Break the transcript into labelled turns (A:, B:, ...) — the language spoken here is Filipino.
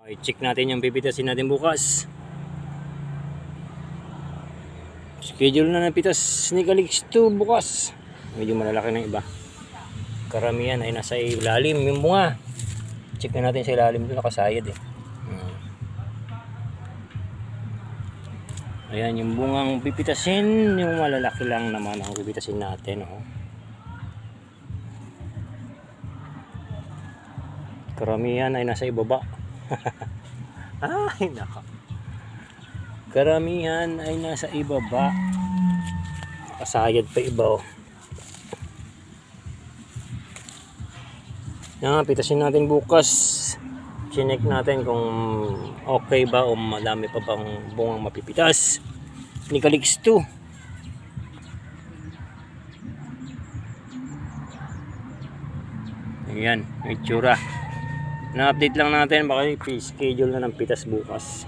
A: I-check natin yung pipitasin natin bukas. Schedule na ng pitas ni Calix 2 bukas. Medyo malalaki ng iba. Karamihan ay nasa ilalim yung bunga. Check na natin sa ilalim, doon nakasayad eh. Ayan yung bungang pipitasin, yung malalaki lang naman ang pipitasin natin, oh. Karamihan ay nasa ibaba. Ay nako. Karamihan ay nasa ibaba. Nakasayad pa iba, oh. Yan, pitasin natin bukas. Chinek natin kung okay ba o madami pa bang bungang mapipitas ni Calix 2. Ayan, yung itsura. Na-update lang natin, baka i-schedule na ng pitas bukas.